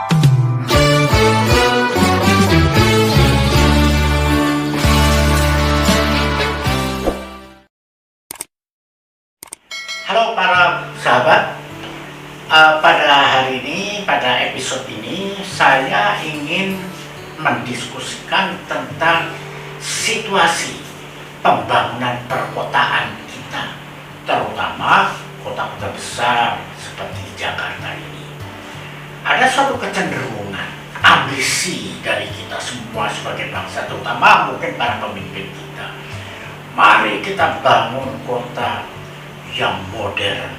Halo para sahabat, pada hari ini, pada episode ini saya ingin mendiskusikan tentang situasi pembangunan perkotaan kita, terutama kota-kota besar seperti Jakarta ini. Ada suatu kecenderungan, ambisi dari kita semua sebagai bangsa, terutama mungkin para pemimpin kita. Mari kita bangun kota yang modern,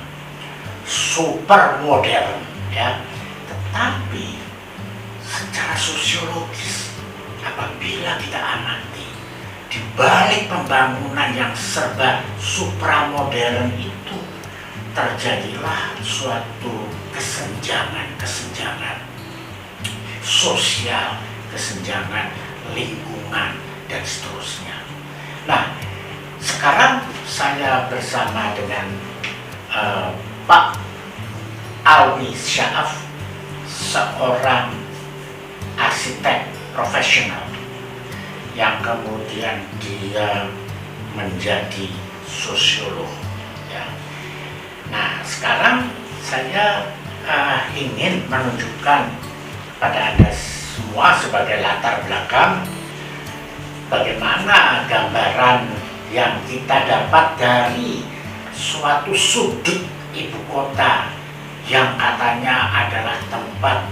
super modern, ya. Tetapi secara sosiologis, apabila kita amati di balik pembangunan yang serba supramodern itu, terjadilah suatu kesenjangan sosial, kesenjangan lingkungan, dan seterusnya. Nah, sekarang saya bersama dengan Pak Alwi Sya'af, seorang arsitek profesional yang kemudian dia menjadi sosiolog. Ya. Nah, sekarang saya ingin menunjukkan pada Anda semua sebagai latar belakang bagaimana gambaran yang kita dapat dari suatu sudut ibu kota yang katanya adalah tempat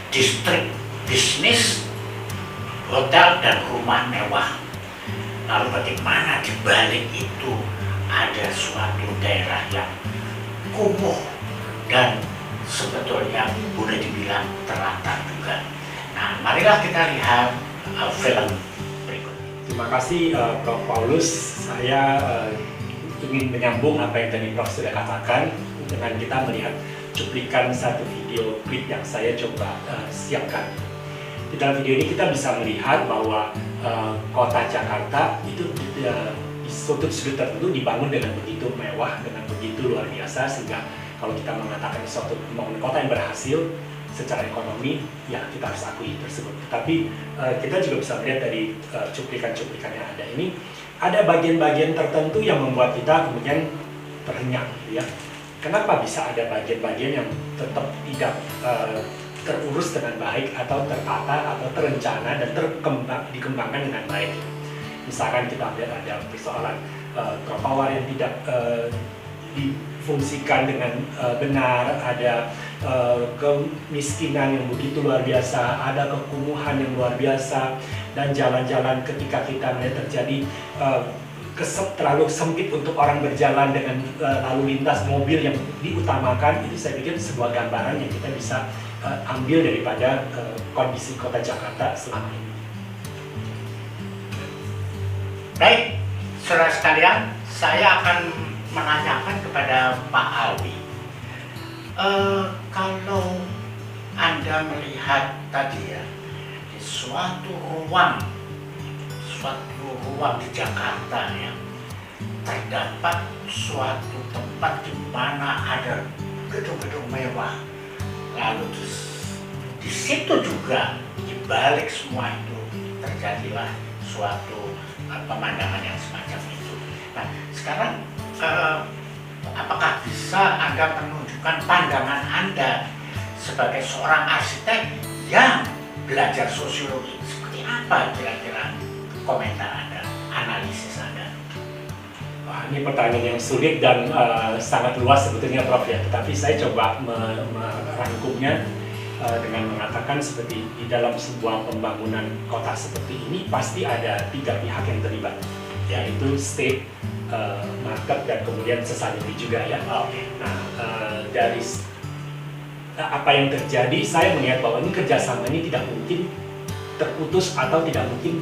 distrik bisnis, hotel, dan rumah mewah. Lalu bagaimana di balik itu ada suatu daerah yang kumuh dan sebetulnya boleh dibilang terlantar juga. Nah, marilah kita lihat film. Terima kasih Prof. Paulus. Saya ingin menyambung apa yang tadi Prof sudah katakan dengan kita melihat cuplikan satu video klip yang saya coba siapkan. Di dalam video ini kita bisa melihat bahwa kota Jakarta itu di suatu sudut tertentu dibangun dengan begitu mewah, dengan begitu luar biasa, sehingga kalau kita mengatakan suatu pembangunan kota yang berhasil secara ekonomi, ya kita harus akui tersebut. Tapi kita juga bisa melihat dari cuplikan-cuplikan yang ada ini, ada bagian-bagian tertentu yang membuat kita kemudian terhenyak, gitu ya. Kenapa bisa ada bagian-bagian yang tetap tidak terurus dengan baik, atau tertata, atau terencana, dan dikembangkan dengan baik? Misalkan kita lihat ada persoalan trotoar yang tidak difungsikan dengan benar, ada kemiskinan yang begitu luar biasa, ada kekumuhan yang luar biasa, dan jalan-jalan ketika kita melihat terjadi terlalu sempit untuk orang berjalan dengan lalu lintas mobil yang diutamakan. Itu saya pikir sebuah gambaran yang kita bisa ambil daripada kondisi kota Jakarta selama ini. Baik, saudara sekalian, saya akan menanyakan kepada Pak Alwi, kalau Anda melihat tadi ya, di suatu ruang di Jakarta ya, terdapat suatu tempat di mana ada gedung-gedung mewah, lalu di situ juga di balik semua itu terjadilah suatu pemandangan yang semacam itu. Nah, sekarang apakah bisa Anda menunjukkan pandangan Anda sebagai seorang arsitek yang belajar sosiologi? Seperti apa kira-kira komentar Anda, analisis Anda? Wah, ini pertanyaan yang sulit dan sangat luas sebetulnya, Prof, ya. Tetapi saya coba merangkumnya dengan mengatakan seperti di dalam sebuah pembangunan kota seperti ini pasti ada 3 pihak yang terlibat, yaitu state, market, dan kemudian society juga ya. Nah, dari apa yang terjadi, saya melihat bahwa ini kerjasama ini tidak mungkin terputus atau tidak mungkin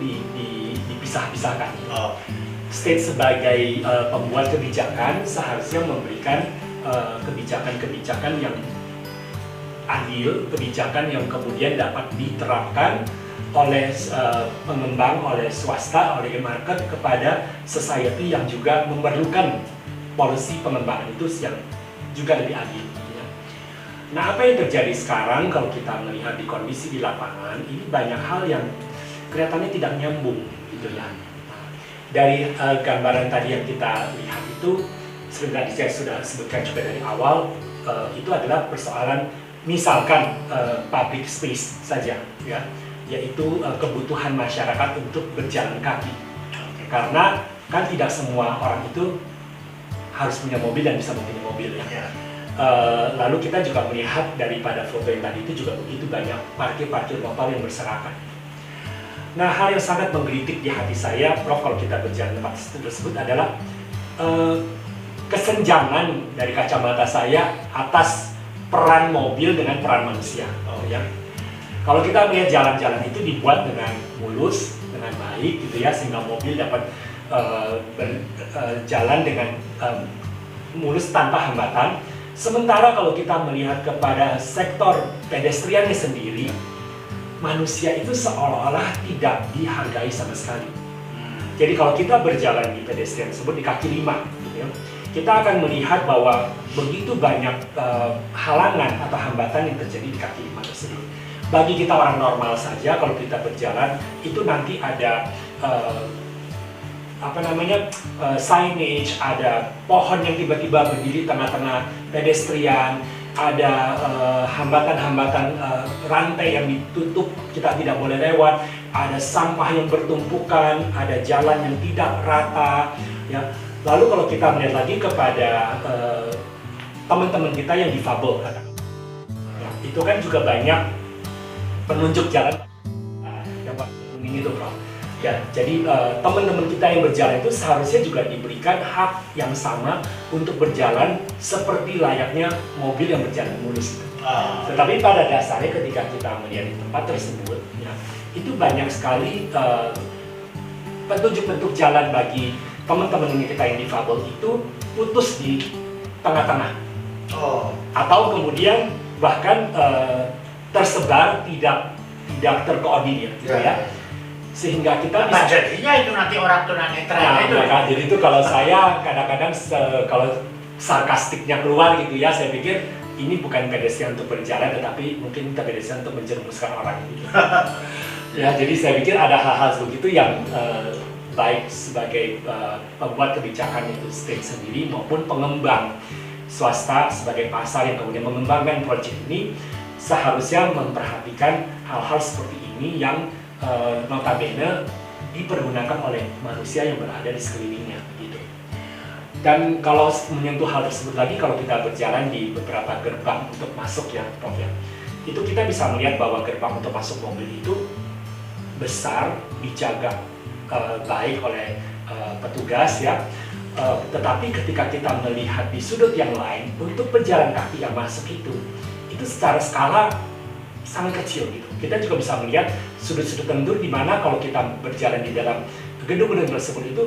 dipisah-pisahkan. State sebagai pembuat kebijakan seharusnya memberikan kebijakan-kebijakan yang adil, kebijakan yang kemudian dapat diterapkan oleh pengembang, oleh swasta, oleh market kepada society yang juga memerlukan polisi pengembangan itu yang juga lebih adil. Ya. Nah, apa yang terjadi sekarang kalau kita melihat di kondisi di lapangan, ini banyak hal yang kelihatannya tidak nyambung gitu ya. Nah, dari gambaran tadi yang kita lihat itu, seperti tadi saya sudah sebutkan juga dari awal, itu adalah persoalan misalkan public space saja ya, yaitu kebutuhan masyarakat untuk berjalan kaki. Karena kan tidak semua orang itu harus punya mobil dan bisa mempunyai mobil ya. Lalu kita juga melihat daripada foto yang tadi itu juga begitu banyak parkir-parkir motor yang berserakan. Nah, hal yang sangat menggelitik di hati saya, Prof, kalau kita berjalan tempat tersebut adalah kesenjangan dari kacamata saya atas peran mobil dengan peran manusia. Ya. Kalau kita melihat jalan-jalan itu dibuat dengan mulus, dengan baik gitu ya, sehingga mobil dapat berjalan dengan mulus tanpa hambatan. Sementara kalau kita melihat kepada sektor pedestriannya sendiri, manusia itu seolah-olah tidak dihargai sama sekali. Jadi kalau kita berjalan di pedestrian tersebut, di kaki lima, gitu ya, kita akan melihat bahwa begitu banyak halangan atau hambatan yang terjadi di kaki lima tersebut. Bagi kita orang normal saja, kalau kita berjalan, itu nanti ada signage, ada pohon yang tiba-tiba berdiri tengah-tengah pedestrian, ada hambatan-hambatan rantai yang ditutup, kita tidak boleh lewat, ada sampah yang bertumpukan, ada jalan yang tidak rata ya. Lalu kalau kita melihat lagi kepada teman-teman kita yang difabel, ya, itu kan juga banyak penunjuk jalan yang ini tuh, Prof. Ya, jadi teman-teman kita yang berjalan itu seharusnya juga diberikan hak yang sama untuk berjalan seperti layaknya mobil yang berjalan mulus. Tetapi pada dasarnya ketika kita melihat di tempat tersebut, ya, itu banyak sekali petunjuk-petunjuk jalan bagi teman-teman kita yang difabel itu putus di tengah-tengah. Atau kemudian bahkan tersebar tidak terkoordinir, gitu ya. Sehingga kita bisa jadinya itu nanti orang tunanetra itu. Nah, jadi itu kalau saya kadang-kadang kalau sarkastiknya keluar gitu ya, saya pikir ini bukan pedestrian untuk berjalan, tetapi mungkin pedestrian untuk menjerumuskan orang gitu. Ya, jadi saya pikir ada hal-hal begitu yang baik sebagai pembuat kebijakan itu state sendiri maupun pengembang swasta sebagai pasar yang kemudian mengembangkan proyek ini seharusnya memperhatikan hal-hal seperti ini yang notabene dipergunakan oleh manusia yang berada di sekelilingnya gitu. Dan kalau menyentuh hal tersebut lagi, kalau kita berjalan di beberapa gerbang untuk masuk ya, Prof ya, itu kita bisa melihat bahwa gerbang untuk masuk mobil itu besar, dijaga baik oleh petugas ya. Tetapi ketika kita melihat di sudut yang lain untuk pejalan kaki yang masuk itu secara skala sangat kecil gitu. Kita juga bisa melihat sudut-sudut tertentu di mana kalau kita berjalan di dalam gedung-gedung tersebut itu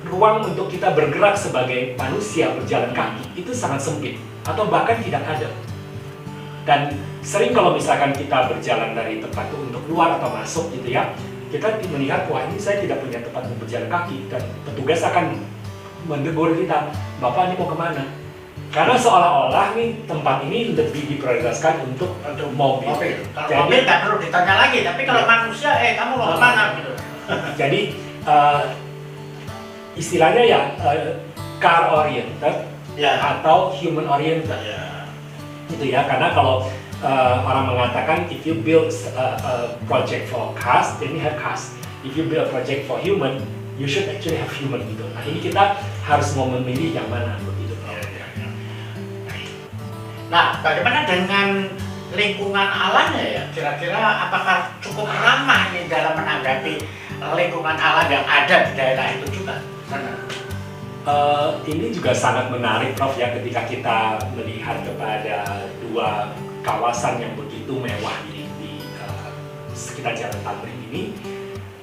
ruang untuk kita bergerak sebagai manusia berjalan kaki itu sangat sempit atau bahkan tidak ada. Dan sering kalau misalkan kita berjalan dari tempat itu untuk keluar atau masuk gitu ya, kita melihat wah ini saya tidak punya tempat untuk berjalan kaki, dan petugas akan menegur kita, Bapak ini mau kemana? Karena seolah-olah nih tempat ini lebih diprioritaskan untuk mobil. Kalau mobil nggak perlu ditanya lagi, tapi kalau manusia, kamu mau kemana gitu. Jadi istilahnya ya car oriented atau human oriented. Gitu ya, karena kalau orang mengatakan if you build a project for cars, then you have cars. If you build a project for human, you should actually have human gitu. Nah ini kita harus mau memilih yang mana begitu. Nah, bagaimana dengan lingkungan alamnya ya? Kira-kira apakah cukup ramah nih dalam menanggapi lingkungan alam yang ada di daerah itu juga? Ini juga sangat menarik, Prof ya, ketika kita melihat kepada dua kawasan yang begitu mewah di sekitar Jalan Tamrin ini.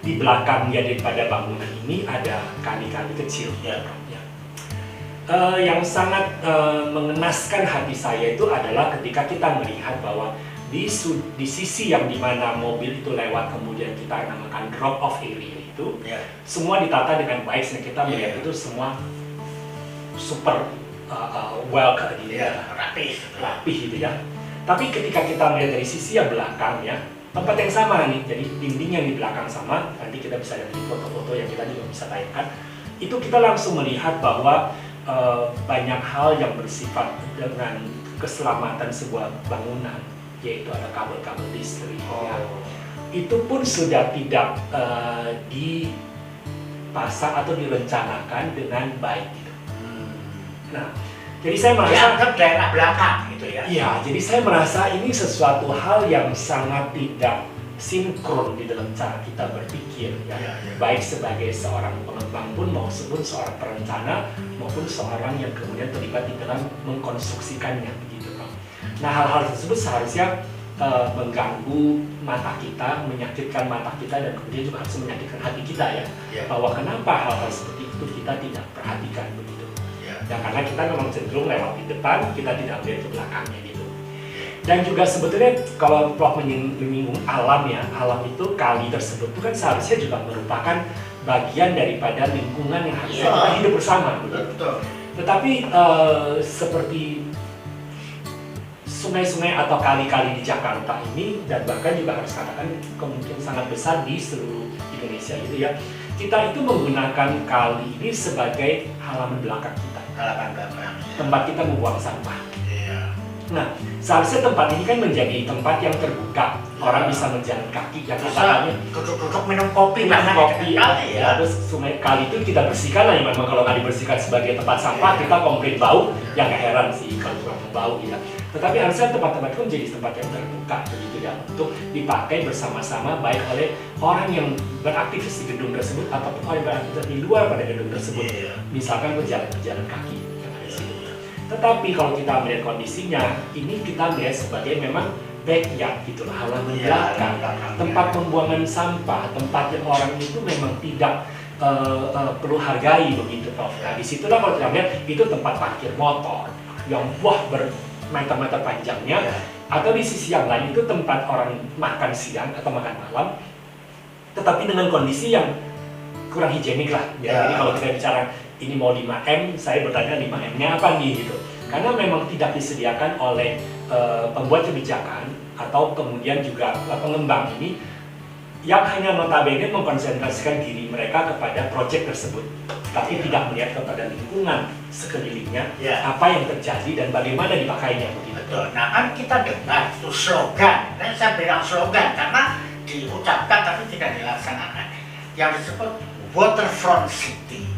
Di belakangnya daripada bangunan ini ada kali-kali kecil ya, Prof ya. Yang sangat mengenaskan hati saya itu adalah ketika kita melihat bahwa di sisi yang dimana mobil itu lewat kemudian kita namakan drop off area itu semua ditata dengan baik, sehingga kita melihat itu semua super well gitu Iya, ya, rapi. gitu ya. Tapi ketika kita melihat dari sisi yang belakang ya, tempat yang sama nih, jadi dinding yang di belakang sama, nanti kita bisa lihat di foto-foto yang kita juga bisa tayangkan, itu kita langsung melihat bahwa banyak hal yang bersifat dengan keselamatan sebuah bangunan, yaitu ada kabel-kabel listrik ya. Itu pun sudah tidak dipasang atau direncanakan dengan baik gitu. Nah, jadi saya merasa Dianggap daerah belakang gitu ya. iya, jadi saya merasa ini sesuatu hal yang sangat tidak sinkron di dalam cara kita berpikir ya. Baik sebagai seorang pengembang pun maupun seorang perencana maupun seorang yang kemudian terlibat di dalam mengkonstruksikannya begitu Pak. Nah, hal-hal tersebut seharusnya mengganggu mata kita, menyakitkan mata kita, dan kemudian juga harus menyakitkan hati kita ya. Bahwa kenapa hal-hal seperti itu kita tidak perhatikan begitu. Ya karena kita memang cenderung lewat di depan, kita tidak melihat ke belakangnya gitu. Dan juga sebetulnya kalau Prof menyinggung alam ya, alam itu kali tersebut itu kan seharusnya juga merupakan bagian daripada lingkungan yang harusnya kita hidup bersama. Betul. Tetapi seperti sungai-sungai atau kali-kali di Jakarta ini, dan bahkan juga harus katakan kemungkinan sangat besar di seluruh Indonesia gitu ya, kita itu menggunakan kali ini sebagai halaman belakang kita, tempat kita membuang sampah. Nah, seharusnya tempat ini kan menjadi tempat yang terbuka, orang bisa berjalan kaki, yang katanya duduk-duduk minum kopi, ya. Terus sungai kali itu kita bersihkan lah, ya memang kalau nggak dibersihkan sebagai tempat sampah kita komplain bau, ya nggak heran sih kalau kurang bau ya. Tetapi harusnya tempat-tempat itu menjadi tempat yang terbuka begitu ya, untuk dipakai bersama-sama baik oleh orang yang beraktivitas di gedung tersebut ataupun orang yang beraktivitas di luar pada gedung tersebut, misalkan berjalan kaki. Tetapi kalau kita melihat kondisinya, ini kita melihat sebagai memang backyard gitulah, halaman belakang, tempat pembuangan sampah, tempat yang orang itu memang tidak perlu hargai begitu Prof. Nah, disitulah kalau kita lihat itu tempat parkir motor yang bermeter-meter panjangnya, atau di sisi yang lain itu tempat orang makan siang atau makan malam, tetapi dengan kondisi yang kurang higienik lah ya. Jadi kalau kita bicara ini mau 5M, saya bertanya 5M-nya apa nih gitu. Karena memang tidak disediakan oleh pembuat kebijakan atau kemudian juga pengembang ini yang hanya notabene mengkonsentrasikan diri mereka kepada proyek tersebut, tapi tidak melihat kepada lingkungan sekelilingnya, apa yang terjadi dan bagaimana dipakainya begitu. Betul. Nah kan kita dengar itu slogan, dan saya bilang slogan karena diucapkan tapi tidak dilaksanakan, yang disebut waterfront city.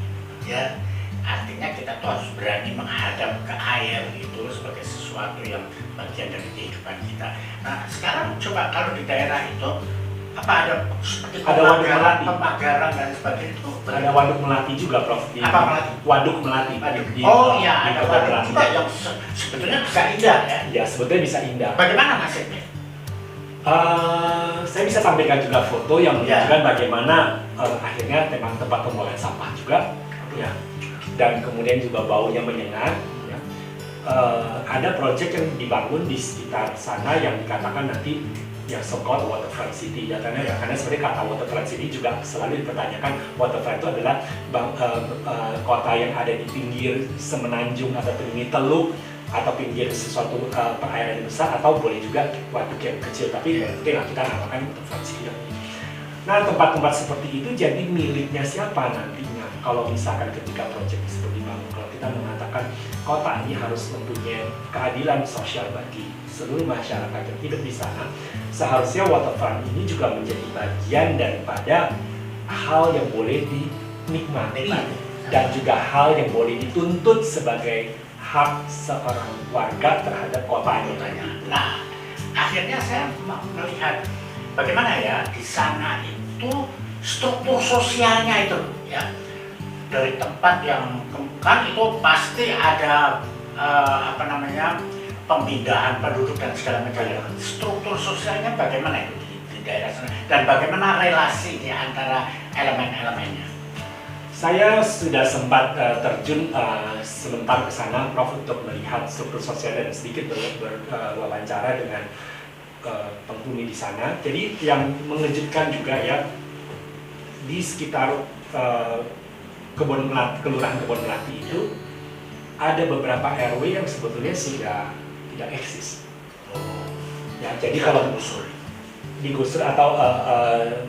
Ya, artinya kita tuh harus berani menghadap ke air itu sebagai sesuatu yang bagian dari kehidupan kita. Nah sekarang coba kalau di daerah itu apa ada seperti pemagaran dan sebagainya itu? Ada waduk melati juga Prof. Apa melati? Waduk melati. Iya, ada waduk juga yang sebetulnya bisa indah ya? Ya sebetulnya bisa indah. Bagaimana nasibnya? Saya bisa tampilkan juga foto yang menunjukkan bagaimana akhirnya tempat pembuangan sampah juga. Ya, dan kemudian juga baunya menyengat. Ya. Ada proyek yang dibangun di sekitar sana yang dikatakan nanti yang so-called waterfront city. Ya, karena sebenarnya kata waterfront city juga selalu dipertanyakan. Waterfront itu adalah kota yang ada di pinggir semenanjung atau pinggir teluk atau pinggir sesuatu perairan yang besar, atau boleh juga waduk yang kecil. Tapi mungkin kita namakan waterfront city. Nah, tempat-tempat seperti itu jadi miliknya siapa nantinya? Kalau misalkan ketika proyek tersebut dibangun, kalau kita mengatakan kota ini harus mempunyai keadilan sosial bagi seluruh masyarakat yang hidup di sana, seharusnya waterfront ini juga menjadi bagian daripada hal yang boleh dinikmati dan juga hal yang boleh dituntut sebagai hak seorang warga terhadap kotanya. Nah, akhirnya saya melihat bagaimana ya di sana itu struktur sosialnya itu ya. Dari tempat yang kan itu pasti ada pemindahan penduduk dan segala macam. Struktur sosialnya bagaimana itu di daerah sana dan bagaimana relasi di antara elemen-elemennya? Saya sudah sempat terjun sebentar ke sana Prof untuk melihat struktur sosial dan sedikit berwawancara dengan penghuni di sana. Jadi yang mengejutkan juga ya, di sekitar Kelurahan Kebon Melati itu ada beberapa RW yang sebetulnya sudah tidak eksis. Ya, jadi kalau digusur atau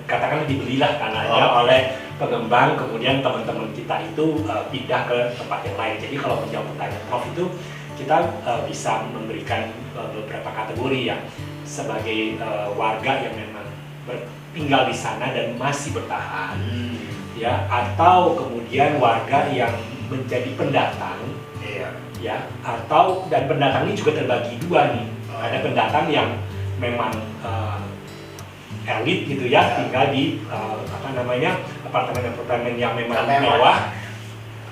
katakanlah dibelilah tanahnya oleh pengembang, kemudian teman-teman kita itu pindah ke tempat yang lain. Jadi kalau menjawab pertanyaan Prof itu kita bisa memberikan beberapa kategori yang sebagai warga yang memang tinggal di sana dan masih bertahan, ya, atau kemudian warga yang menjadi pendatang, ya, atau dan pendatang ini juga terbagi dua nih. Ada pendatang yang memang elit gitu ya, tinggal di apartemen-apartemen yang memang mewah.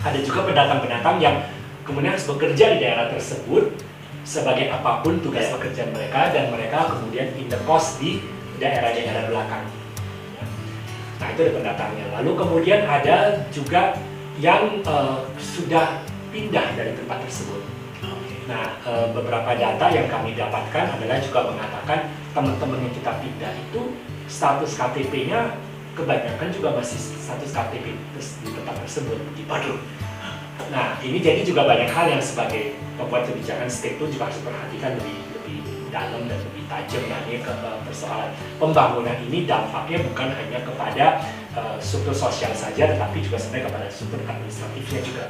Ada juga pendatang-pendatang yang kemudian harus bekerja di daerah tersebut sebagai apapun tugas pekerjaan mereka, dan mereka kemudian indekos di daerah-daerah belakang. Nah, itu ada pendatangnya. Lalu kemudian ada juga yang sudah pindah dari tempat tersebut. Nah, beberapa data yang kami dapatkan adalah juga mengatakan teman-teman yang kita pindah itu status KTP-nya kebanyakan juga masih status KTP di tempat tersebut. Waduh. Nah, ini jadi juga banyak hal yang sebagai pembuat kebijakan state itu juga harus perhatikan lebih dalam dan lebih tajam nanti ke persoalan pembangunan ini. Dampaknya bukan hanya kepada struktur sosial saja, tetapi juga sebenarnya kepada struktur administratifnya juga.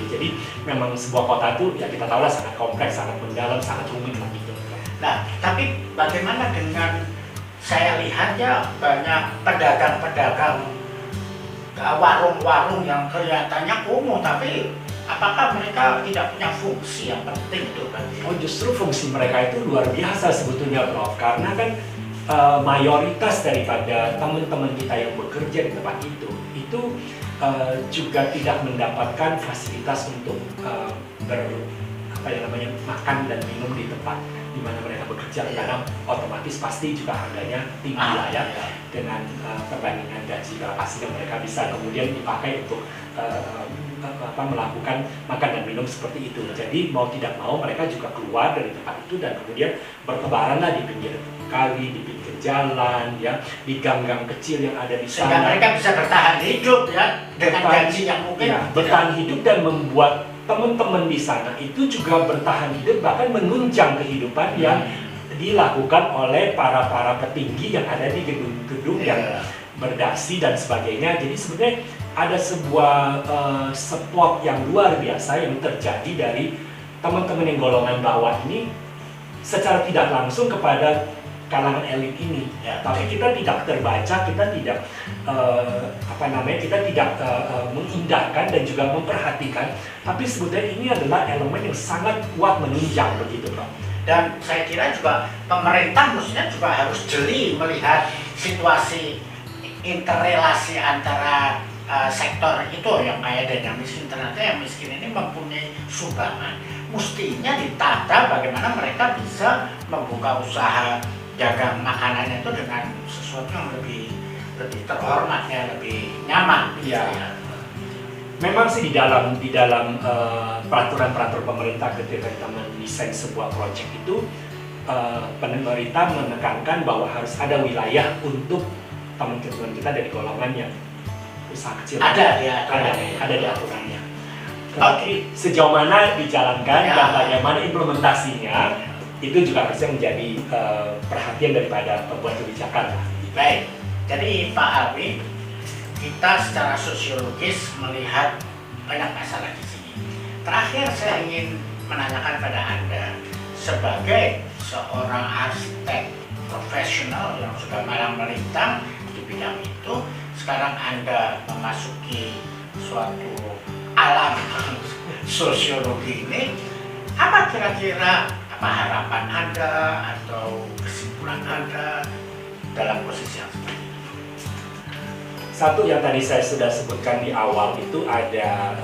Jadi memang sebuah kota itu ya kita tahu lah sangat kompleks, sangat mendalam, sangat rumit lah gitu. Nah, tapi bagaimana dengan saya lihat ya banyak pedagang-pedagang warung-warung yang kelihatannya kumuh, tapi apakah mereka tidak punya fungsi yang penting itu kan? Oh, justru fungsi mereka itu luar biasa sebetulnya, Prof. Karena kan mayoritas daripada teman-teman kita yang bekerja di tempat itu juga tidak mendapatkan fasilitas untuk makan dan minum di tempat di mana mereka bekerja, karena otomatis pasti juga harganya tinggi lah ya, dengan perbandingan gaji berapa sih yang mereka bisa kemudian dipakai untuk melakukan makan dan minum seperti itu. Jadi mau tidak mau mereka juga keluar dari tempat itu dan kemudian bertebaran lah di pinggir kali, di pinggir jalan, ya, di gang-gang kecil yang ada di sana. Sehingga mereka bisa bertahan hidup ya dengan gaji yang mungkin bertahan hidup dan membuat teman-teman di sana itu juga bertahan hidup, bahkan menunjang kehidupan yang dilakukan oleh para petinggi yang ada di gedung-gedung yang berdasi dan sebagainya. Jadi sebenarnya ada sebuah support yang luar biasa yang terjadi dari teman-teman yang golongan bawah ini secara tidak langsung kepada kalangan elit ini. Tapi kita tidak terbaca, kita tidak kita tidak mengindahkan dan juga memperhatikan. Tapi sebetulnya ini adalah elemen yang sangat kuat menunjang begitu, Pak. Dan saya kira juga pemerintah mestinya juga harus jeli melihat situasi interrelasi antara sektor itu yang kaya dan yang miskin. Ternyata yang miskin ini mempunyai sumbangan. Mestinya ditata bagaimana mereka bisa membuka usaha dagang makanannya itu dengan sesuatu yang lebih terhormat ya, lebih nyaman. Iya. Memang sih di dalam peraturan-peraturan pemerintah ketika kita mendesain sebuah proyek itu pemerintah menekankan bahwa harus ada wilayah untuk teman-teman kita dari golongan yang usaha kecil. Ada di aturannya. Oke, sejauh mana dijalankan dan bagaimana implementasinya itu juga harusnya menjadi perhatian daripada pembuat kebijakan. Baik, jadi Pak Alwi, kita secara sosiologis melihat banyak masalah di sini. Terakhir saya ingin menanyakan pada Anda sebagai seorang arsitek profesional yang sudah malang melintang di bidang itu, sekarang Anda memasuki suatu alam sosiologi ini, apa kira-kira harapan Anda atau kesimpulan Anda dalam posisi yang seperti itu? Satu yang tadi saya sudah sebutkan di awal itu ada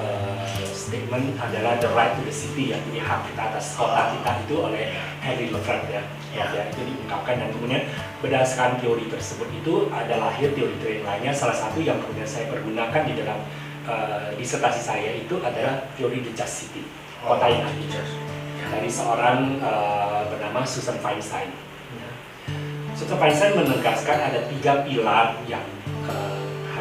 statement adalah the right to the city, yang jadi hak kita atas kota kita itu oleh Henry Lefebvre ya. Itu diungkapkan dan kemudian berdasarkan teori tersebut itu ada lahir teori-teori lainnya. Salah satu yang kemudian saya pergunakan di dalam disertasi saya itu adalah teori the just city, kota yang adil, dari seorang bernama Susan Feinstein. Susan Feinstein menegaskan ada 3 pilar yang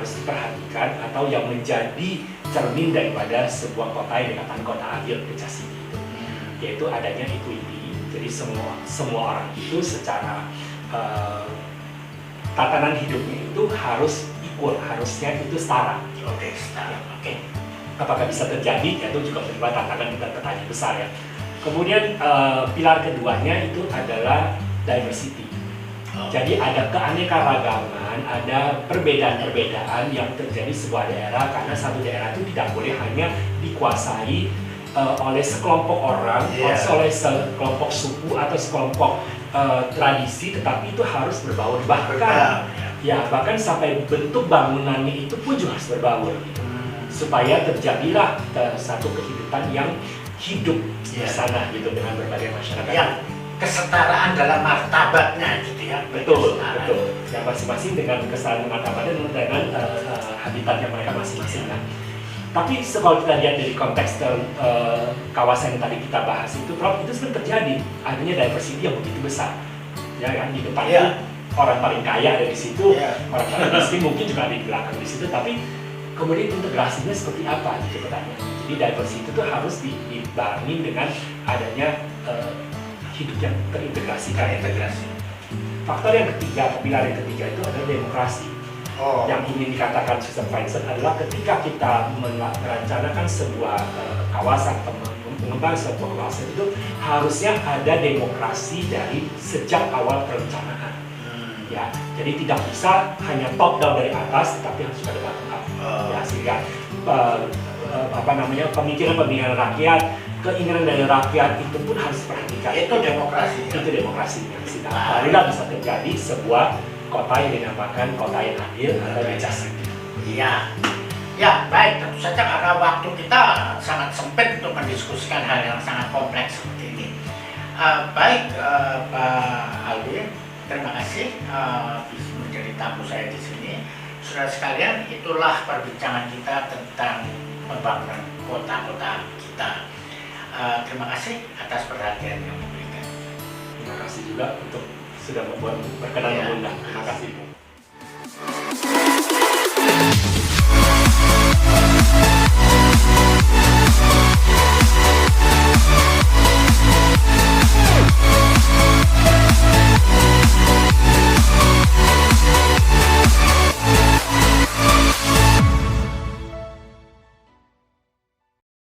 harus diperhatikan atau yang menjadi cermin daripada sebuah kota yang dikatakan kota adil Pecah City itu, yaitu adanya equity. Jadi semua orang itu secara tatanan hidupnya itu harus equal, harusnya itu setara. Oke, setara. Oke. Apakah bisa terjadi? Itu juga menjadi tantangan dan pertanyaan besar ya. Kemudian pilar keduanya itu adalah diversity. Jadi ada keanekaragaman, ada perbedaan-perbedaan yang terjadi di sebuah daerah, karena satu daerah itu tidak boleh hanya dikuasai oleh sekelompok orang, oleh sekelompok suku atau sekelompok tradisi, tetapi itu harus berbaur. Bahkan sampai bentuk bangunannya itu pun juga harus berbaur, supaya terjadilah satu kehidupan yang hidup di sana gitu, dengan berbagai masyarakat. Yang kesetaraan dalam martabatnya gitu ya. Betul. Yang masing-masing dengan kesetaraan martabatnya dengan habitatnya mereka masing-masing. Tapi kalau kita lihat dari konteks kawasan yang tadi kita bahas itu, Prof, itu sebenarnya terjadi adanya diversity yang begitu besar. Ya kan, di depan itu orang paling kaya ada di situ, orang paling miskin mungkin juga ada di belakang di situ, tapi kemudian integrasinya seperti apa gitu pertanyaan. Jadi diversity itu harus dibarengi dengan adanya hidup yang terintegrasi. Faktor yang ketiga, pilar yang ketiga itu adalah demokrasi. Yang ingin dikatakan Susan Feinstein adalah ketika kita merencanakan sebuah kawasan, mengembangkan sebuah kawasan itu harusnya ada demokrasi dari sejak awal perencanaan. Ya, jadi tidak bisa hanya top down dari atas, tetapi harus ada bottom up. Ya, sehingga pemikiran rakyat, keinginan dari rakyat itu pun harus diperhatikan. Itu demokrasi. Itu demokrasinya. Barulah bisa terjadi sebuah kota yang dinamakan kota yang adil atau Pecah City. Ya, baik. Tentu saja karena waktu kita sangat sempit untuk mendiskusikan hal yang sangat kompleks seperti ini. Baik, Pak Alwi, terima kasih bisa menjadi tamu saya di sini. Saudara sekalian, itulah perbincangan kita tentang pembangunan kota-kota kita. Terima kasih atas perhatian yang diberikan. Terima kasih juga untuk sudah berkenan mengundang. Terima kasih.